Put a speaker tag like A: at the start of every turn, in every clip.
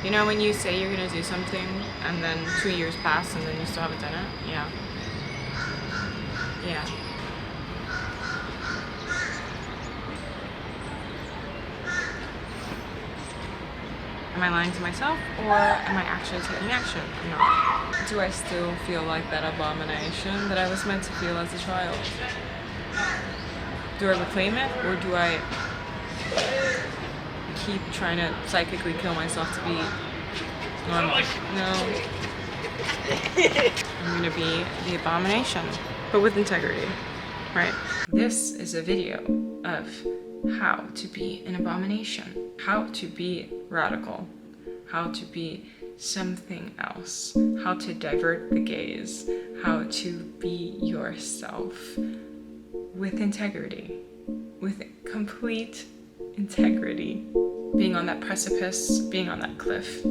A: You know when you say you're gonna do something and then 2 years pass and then you still haven't done it? Yeah. Yeah. Am I lying to myself or am I actually taking action? No. Do I still feel like that abomination that I was meant to feel as a child? Do I reclaim it or do I keep trying to psychically kill myself to be normal? No. I'm gonna be the abomination, but with integrity, right? This is a video of how to be an abomination, how to be radical, how to be something else, how to divert the gaze, how to be yourself with integrity, with complete integrity, being on that precipice, being on that cliff,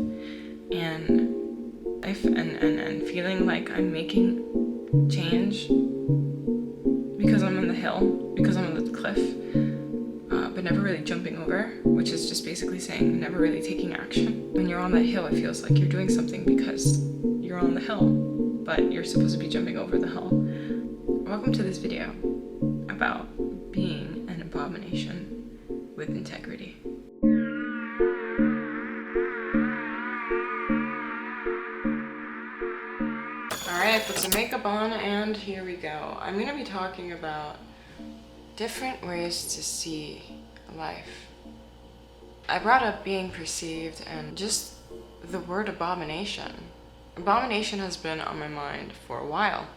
A: and feeling like I'm making change because I'm on the hill, because I'm on the cliff, but never really jumping over, which is just basically saying never really taking action. When you're on that hill, it feels like you're doing something because you're on the hill, but you're supposed to be jumping over the hill. Welcome to this video about being an abomination with integrity. Alright, put some makeup on and here we go. I'm going to be talking about different ways to see life. I brought up being perceived and just the word abomination. Abomination has been on my mind for a while.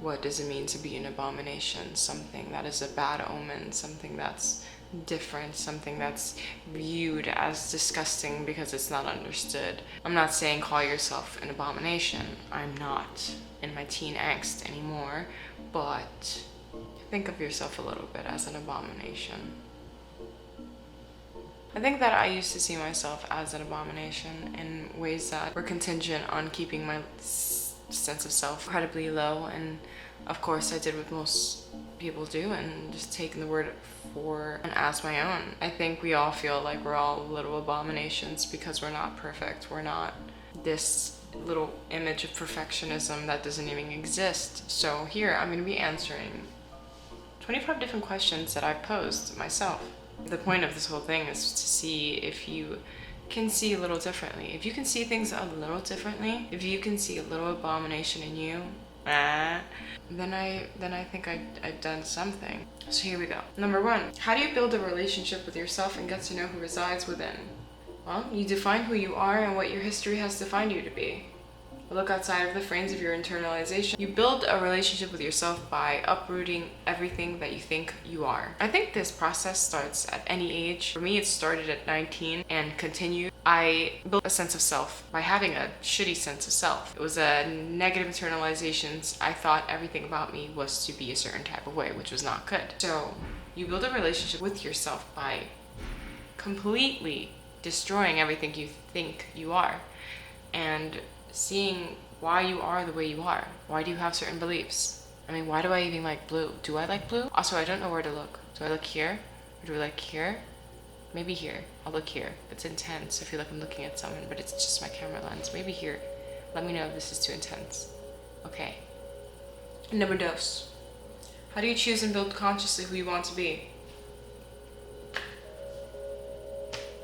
A: What does it mean to be an abomination? Something that is a bad omen, something that's different, something that's viewed as disgusting because it's not understood. I'm not saying call yourself an abomination. I'm not in my teen angst anymore, but think of yourself a little bit as an abomination. I think that I used to see myself as an abomination in ways that were contingent on keeping my sense of self incredibly low, and of course I did what most people do and just taking the word for and as my own. I think we all feel like we're all little abominations because we're not perfect. We're not this little image of perfectionism that doesn't even exist. So here I'm going to be answering 25 different questions that I've posed myself. The point of this whole thing is to see if you can see a little differently. If you can see things a little differently, if you can see a little abomination in you, then I think I've done something. So here we go. Number 1, how do you build a relationship with yourself and get to know who resides within? Well, you define who you are and what your history has defined you to be. Look outside of the frames of your internalization. You build a relationship with yourself by uprooting everything that you think you are. I think this process starts at any age. For me, it started at 19 and continued. I built a sense of self by having a shitty sense of self. It was a negative internalizations. I thought everything about me was to be a certain type of way, which was not good. So you build a relationship with yourself by completely destroying everything you think you are and seeing why you are the way you are. Why do you have certain beliefs? I mean, why do I even like blue? Do I like blue? Also, I don't know where to look. Do I look here? Or do I look here? Maybe here. I'll look here. It's intense. I feel like I'm looking at someone, but it's just my camera lens. Maybe here. Let me know if this is too intense. Okay. Number 2. How do you choose and build consciously who you want to be?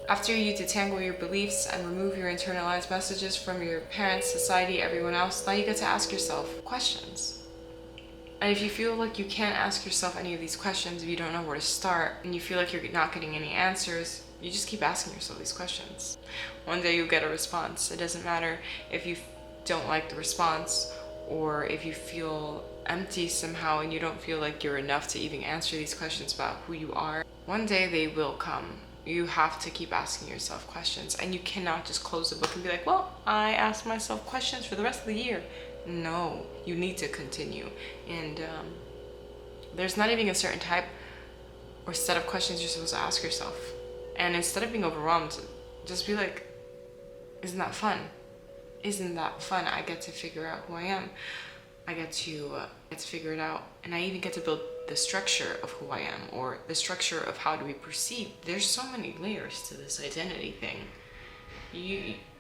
A: After you detangle your beliefs and remove your internalized messages from your parents, society, everyone else, now you get to ask yourself questions. And if you feel like you can't ask yourself any of these questions, if you don't know where to start, and you feel like you're not getting any answers, you just keep asking yourself these questions. One day you'll get a response. It doesn't matter if you don't like the response or if you feel empty somehow and you don't feel like you're enough to even answer these questions about who you are. One day they will come. You have to keep asking yourself questions, and you cannot just close the book and be like, well, I asked myself questions for the rest of the year. No, you need to continue. And there's not even a certain type or set of questions you're supposed to ask yourself. And instead of being overwhelmed, just be like, isn't that fun? Isn't that fun? I get to figure out who I am. I get to figure it out, and I even get to build the structure of who I am, or the structure of how to be perceived. There's so many layers to this identity thing.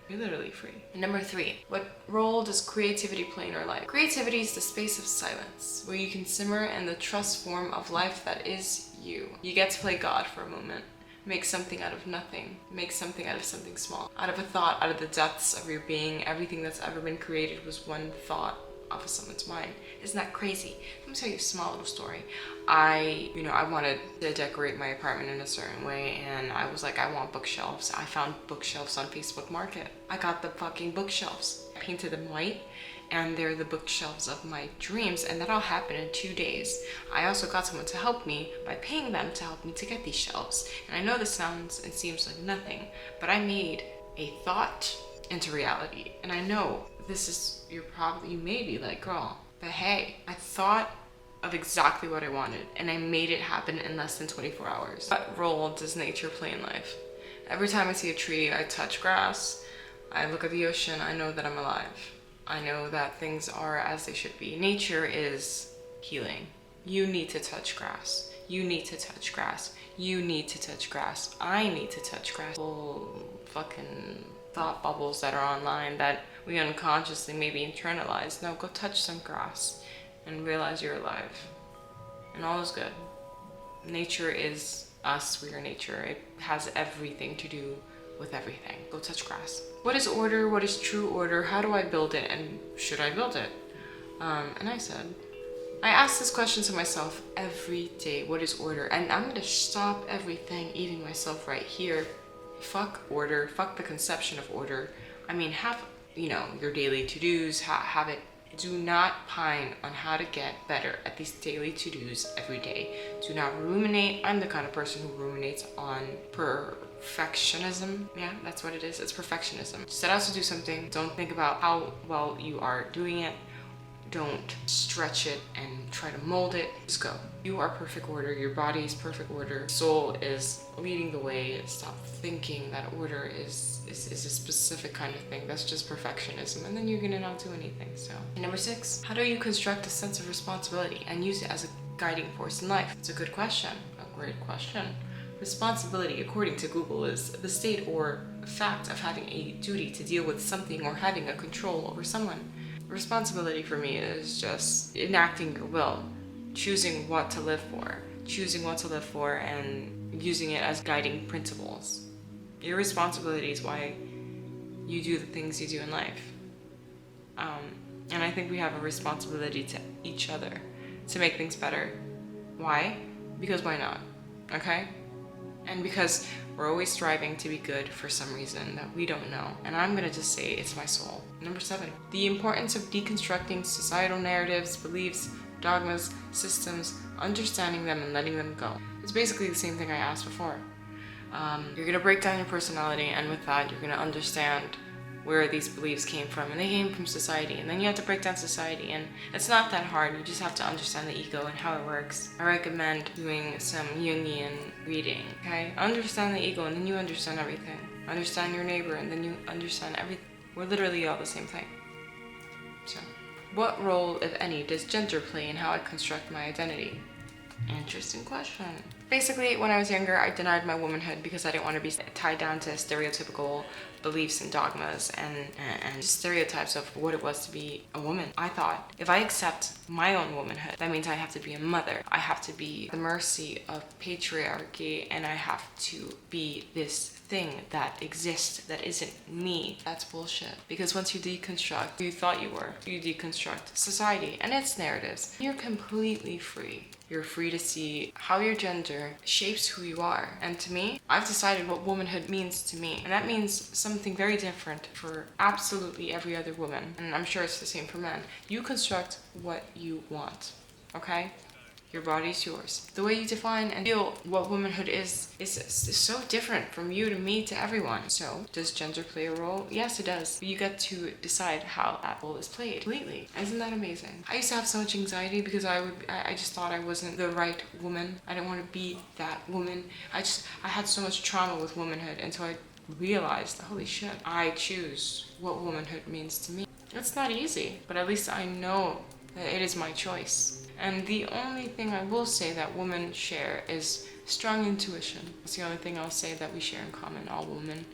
A: You're literally free. And number 3, what role does creativity play in our life? Creativity is the space of silence where you can simmer in the trust form of life that is you. You get to play God for a moment. Make something out of nothing. Make something out of something small. Out of a thought, out of the depths of your being. Everything that's ever been created was one thought off of someone's mind. Isn't that crazy? Let me tell you a small little story. I wanted to decorate my apartment in a certain way, and I was like, I want bookshelves. I found bookshelves on Facebook Market. I got the fucking bookshelves. I painted them white, and they're the bookshelves of my dreams, and that all happened in 2 days. I also got someone to help me by paying them to help me to get these shelves. And I know this sounds and seems like nothing, but I made a thought into reality. And I know this is, you may be like, girl, but hey, I thought of exactly what I wanted and I made it happen in less than 24 hours. What role does nature play in life? Every time I see a tree, I touch grass, I look at the ocean, I know that I'm alive. I know that things are as they should be. Nature is healing. You need to touch grass. You need to touch grass. You need to touch grass. I need to touch grass. Whole fucking thought bubbles that are online that we unconsciously maybe internalize. No, go touch some grass and realize you're alive. And all is good. Nature is us. We are nature. It has everything to do with everything. Go touch grass. What is order? What is true order? How do I build it? And should I build it? And I ask this question to myself every day. What is order? And I'm gonna stop everything eating myself right here. Fuck order. Fuck the conception of order. I mean, have, your daily to-dos, have it. Do not pine on how to get better at these daily to-dos every day. Do not ruminate. I'm the kind of person who ruminates on perfectionism. Yeah, that's what it is. It's perfectionism. Set out to do something. Don't think about how well you are doing it. Don't stretch it and try to mold it. Just go. You are perfect order. Your body is perfect order. Soul is leading the way. Stop thinking that order is a specific kind of thing. That's just perfectionism, and then you're gonna not do anything. So, and number 6, how do you construct a sense of responsibility and use it as a guiding force in life? It's a good question. A great question. Responsibility, according to Google, is the state or fact of having a duty to deal with something or having a control over someone. Responsibility for me is just enacting your will, choosing what to live for, and using it as guiding principles. Your responsibility is why you do the things you do in life. And I think we have a responsibility to each other to make things better. Why? Because why not? Okay? And because we're always striving to be good for some reason that we don't know. And I'm gonna just say it's my soul. Number 7, the importance of deconstructing societal narratives, beliefs, dogmas, systems, understanding them and letting them go. It's basically the same thing I asked before. You're gonna break down your personality, and with that, you're gonna understand where these beliefs came from, and they came from society, and then you have to break down society, and it's not that hard. You just have to understand the ego and how it works. I recommend doing some Jungian reading. Okay, understand the ego, and then you understand everything. Understand your neighbor, and then you understand everything. We're literally all the same thing. So, what role, if any, does gender play in how I construct my identity? Interesting question. Basically, when I was younger, I denied my womanhood because I didn't want to be tied down to stereotypical beliefs and dogmas and stereotypes of what it was to be a woman. I thought, if I accept my own womanhood, that means I have to be a mother. I have to be at the mercy of patriarchy, and I have to be this thing that exists that isn't me. That's bullshit. Because once you deconstruct who you thought you were, you deconstruct society and its narratives. You're completely free. You're free to see how your gender shapes who you are. And to me, I've decided what womanhood means to me. And that means something very different for absolutely every other woman. And I'm sure it's the same for men. You construct what you want, okay? Your body's yours. The way you define and feel what womanhood is so different from you to me to everyone. So, does gender play a role? Yes, it does. But you get to decide how that role is played completely. Isn't that amazing? I used to have so much anxiety because I just thought I wasn't the right woman. I didn't want to be that woman. I had so much trauma with womanhood until I realized, holy shit, I choose what womanhood means to me. It's not easy, but at least I know that it is my choice. And the only thing I will say that women share is strong intuition. It's the only thing I'll say that we share in common, all women.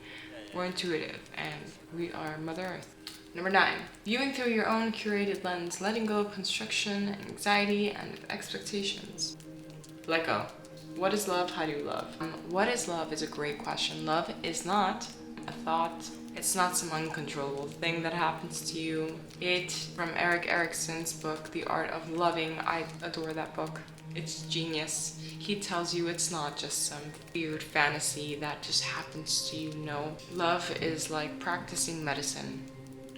A: We're intuitive, and we are Mother Earth. Number 9, viewing through your own curated lens, letting go of constriction, anxiety, and expectations. Let go. What is love? How do you love? What is love is a great question. Love is not a thought. It's not some uncontrollable thing that happens to you. From Erik Erikson's book, The Art of Loving. I adore that book. It's genius. He tells you it's not just some weird fantasy that just happens to you. No. Love is like practicing medicine.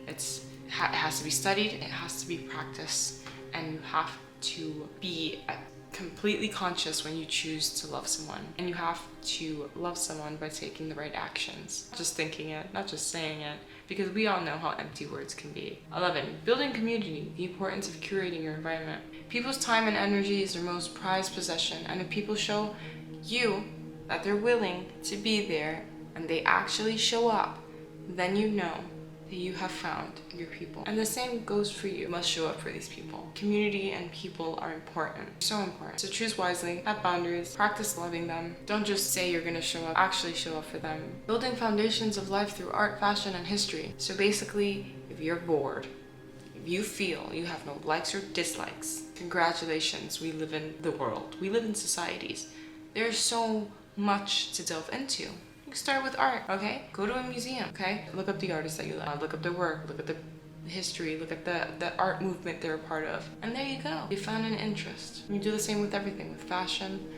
A: It has to be studied, it has to be practiced, and you have to be completely conscious when you choose to love someone. And you have to love someone by taking the right actions. Not just thinking it, not just saying it, because we all know how empty words can be. 11, building community, the importance of curating your environment. People's time and energy is their most prized possession, and if people show you that they're willing to be there and they actually show up, then you know that you have found your people. And the same goes for you. You must show up for these people. Community and people are important. So important. So choose wisely, have boundaries, practice loving them. Don't just say you're gonna show up, actually show up for them. Building foundations of life through art, fashion, and history. So basically, if you're bored, if you feel you have no likes or dislikes, congratulations, we live in the world. We live in societies. There's so much to delve into. You can start with art, okay? Go to a museum, okay? Look up the artists that you like. Look up their work. Look at the history. Look at the art movement they're a part of. And there you go. You found an interest. You do the same with everything, with fashion,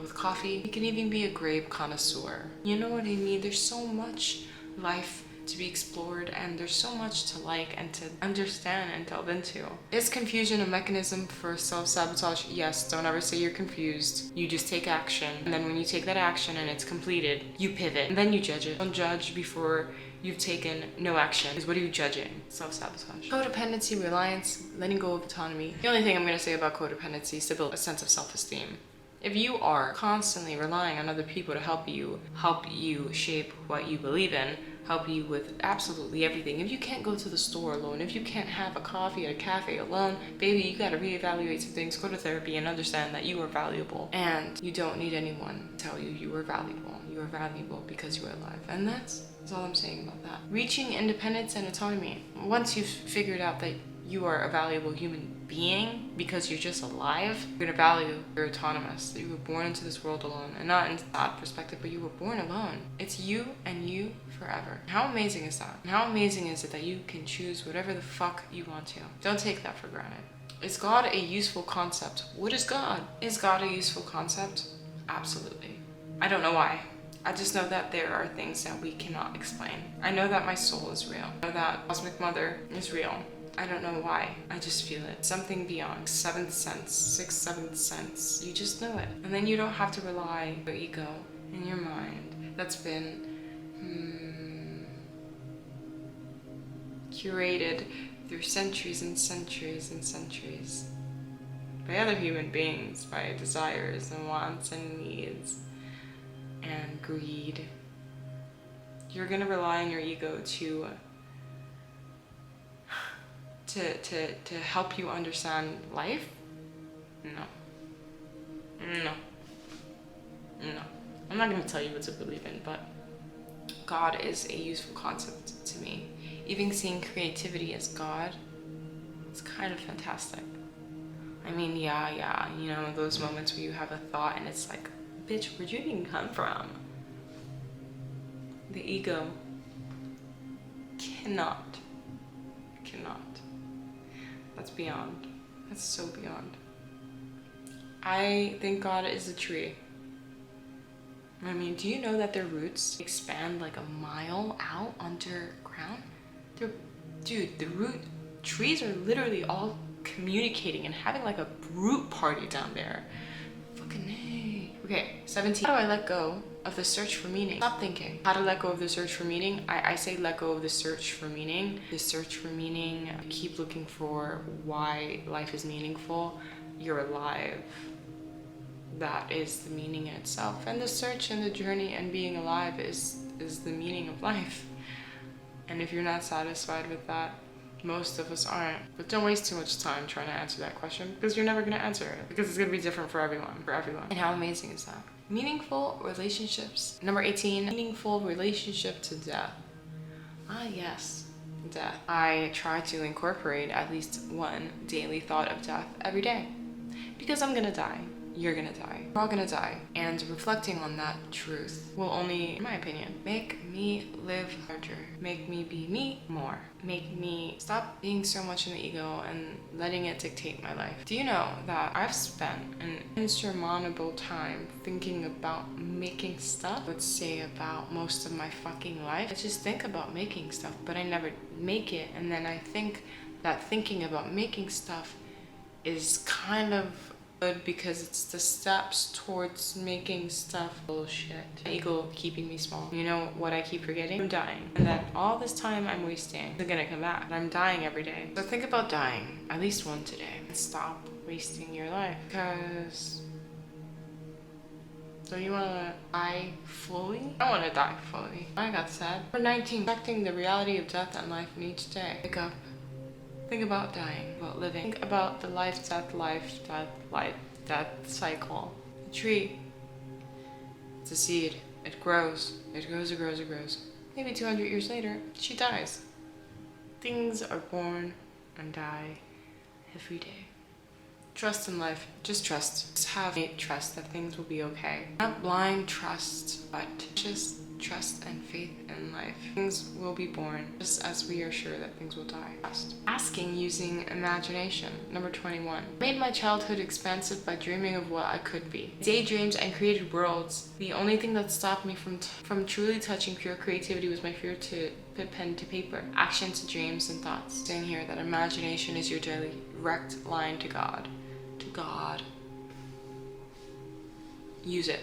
A: with coffee. You can even be a grape connoisseur. You know what I mean? There's so much life to be explored, and there's so much to like and to understand and delve into. Is confusion a mechanism for self-sabotage? Yes, don't ever say you're confused. You just take action, and then when you take that action and it's completed, you pivot, and then you judge it. Don't judge before you've taken no action, because what are you judging? Self-sabotage. Codependency, reliance, letting go of autonomy. The only thing I'm going to say about codependency is to build a sense of self-esteem. If you are constantly relying on other people to help you shape what you believe in, help you with absolutely everything. If you can't go to the store alone, if you can't have a coffee at a cafe alone, baby, you gotta reevaluate some things, go to therapy, and understand that you are valuable. And you don't need anyone to tell you you are valuable. You are valuable because you are alive. And that's all I'm saying about that. Reaching independence and autonomy. Once you've figured out that you are a valuable human being because you're just alive, you're gonna value you're autonomous, that you were born into this world alone, and not in that perspective, but you were born alone. It's you and you forever. How amazing is that? And how amazing is it that you can choose whatever the fuck you want to? Don't take that for granted. Is God a useful concept? What is God? Is God a useful concept? Absolutely. I don't know why. I just know that there are things that we cannot explain. I know that my soul is real. I know that Cosmic Mother is real. I don't know why. I just feel it. Something beyond. Seventh sense. Sixth, seventh sense. You just know it. And then you don't have to rely on your ego and your mind that's been curated through centuries and centuries and centuries by other human beings, by desires and wants and needs and greed. You're gonna rely on your ego to help you understand life? No. I'm not going to tell you what to believe in, but God is a useful concept to me. Even seeing creativity as God is kind of fantastic. I mean, yeah, you know, those moments where you have a thought and it's like, bitch, where'd you even come from? The ego cannot. That's beyond. That's so beyond. I think God is a tree. I mean, do you know that their roots expand like a mile out underground? Dude, the trees are literally all communicating and having like a root party down there. Fucking hey. Okay, 17. How do I let go of the search for meaning? Stop thinking. How to let go of the search for meaning? I say let go of the search for meaning. The search for meaning, keep looking for why life is meaningful. You're alive. That is the meaning in itself. And the search and the journey and being alive is the meaning of life. And if you're not satisfied with that, Most of us aren't. But don't waste too much time trying to answer that question, because you're never gonna answer it, because it's gonna be different for everyone. And how amazing is that? Meaningful relationships. Number 18, meaningful relationship to death. Ah, yes, death. I try to incorporate at least one daily thought of death every day, because I'm gonna die. You're gonna die. We're all gonna die. And reflecting on that truth will only, in my opinion, make me live larger. Make me be me more. Make me stop being so much in the ego and letting it dictate my life. Do you know that I've spent an insurmountable time thinking about making stuff? Let's say about most of my fucking life. I just think about making stuff, but I never make it. And then I think that thinking about making stuff is kind of good because it's the steps towards making stuff. Bullshit. My ego keeping me small. You know what I keep forgetting? I'm dying. And that all this time I'm wasting is gonna come back. I'm dying every day. So think about dying at least once a day. And stop wasting your life. Because don't you wanna die fully? I wanna die fully. I got sad. Number 19, accepting the reality of death and life in each day. Wake up. Think about dying, about living. Think about the life, death cycle. A tree, it's a seed. It grows. It grows, it grows, it grows. Maybe 200 years later, she dies. Things are born and die every day. Trust in life. Just trust. Just have trust that things will be okay. Not blind trust, but just trust and faith in life. Things will be born just as we are sure that things will die. Trust. Asking using imagination. Number 21. Made my childhood expansive by dreaming of what I could be. Daydreams and created worlds. The only thing that stopped me from truly touching pure creativity was my fear to put pen to paper. Action to dreams and thoughts. Saying here that imagination is your direct line to God. To God. Use it.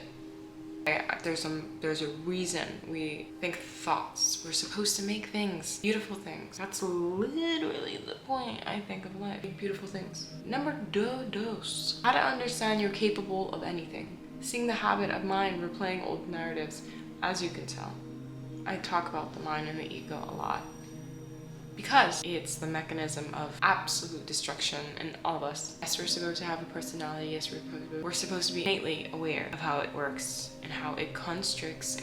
A: There's a reason we think thoughts. We're supposed to make things, beautiful things. That's literally the point, I think, of life. Make beautiful things. Number dos. How to understand you're capable of anything. Seeing the habit of mind replaying old narratives. As you can tell, I talk about the mind and the ego a lot, because it's the mechanism of absolute destruction in all of us. Yes, we're supposed to have a personality. Yes, we're supposed to be innately aware of how it works and how it constructs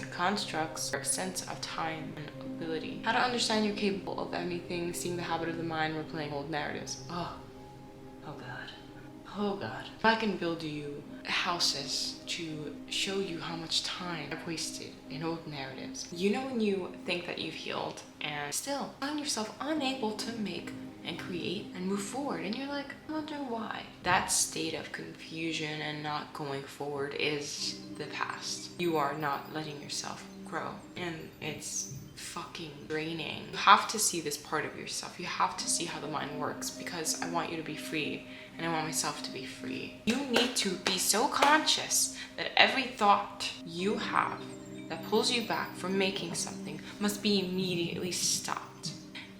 A: our sense of time and ability. How to understand you're capable of anything, seeing the habit of the mind replaying old narratives. Oh God. I can build you houses to show you how much time I've wasted in old narratives. You know when you think that you've healed and still find yourself unable to make and create and move forward, and you're like, I'm wondering why. That state of confusion and not going forward is the past. You are not letting yourself grow, and it's fucking draining. You have to see this part of yourself. You have to see how the mind works, because I want you to be free, and I want myself to be free. You need to be so conscious that every thought you have that pulls you back from making something must be immediately stopped.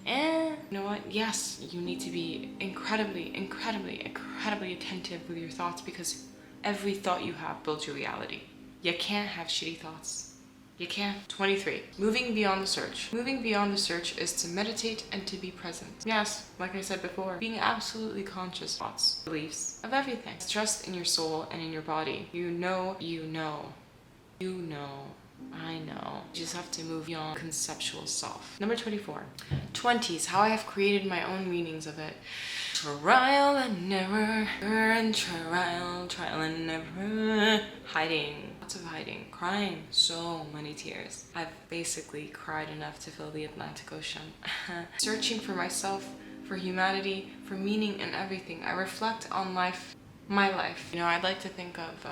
A: And you know what? Yes, you need to be incredibly attentive with your thoughts, because every thought you have builds your reality. You can't have shitty thoughts. You can't. 23. Moving beyond the search. Moving beyond the search is to meditate and to be present. Yes, like I said before, being absolutely conscious of thoughts, beliefs, of everything. Trust in your soul and in your body. You know. I know. You just have to move beyond conceptual self. Number 24. 20s. How I have created my own meanings of it. Trial and error, and trial and error. Hiding. Lots of hiding. Crying. So many tears. I've basically cried enough to fill the Atlantic Ocean. Searching for myself, for humanity, for meaning in everything. I reflect on life, my life. You know, I'd like to think of,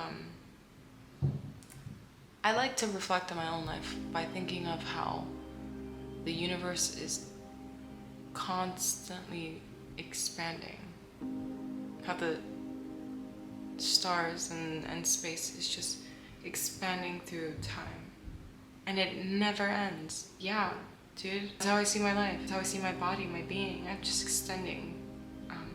A: I like to reflect on my own life by thinking of how the universe is constantly expanding. How the stars and space is just expanding through time. And it never ends. Yeah, dude. That's how I see my life. That's how I see my body, my being. I'm just extending.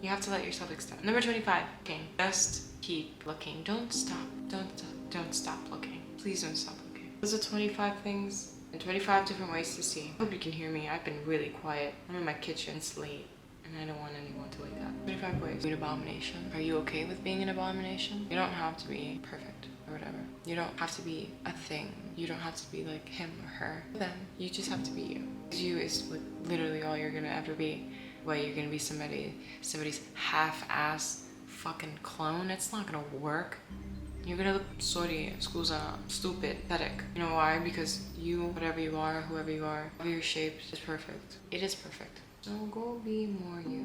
A: You have to let yourself extend. Number 25. Okay. Just keep looking. Don't stop. Don't stop looking. Please don't stop looking. Those are 25 things and 25 different ways to see. I hope you can hear me. I've been really quiet. I'm in my kitchen. It's late. And I don't want anyone to wake up. 25 ways to be an abomination. Are you okay with being an abomination? You don't have to be perfect or whatever. You don't have to be a thing. You don't have to be like him or her. Then you just have to be you. You is like literally all you're gonna ever be. Why you're gonna be somebody's half-ass fucking clone? It's not gonna work. You're gonna look sorry, scusa, stupid, pathetic. You know why? Because you, whatever you are, whoever you are, your shape is perfect. It is perfect. So go be more you.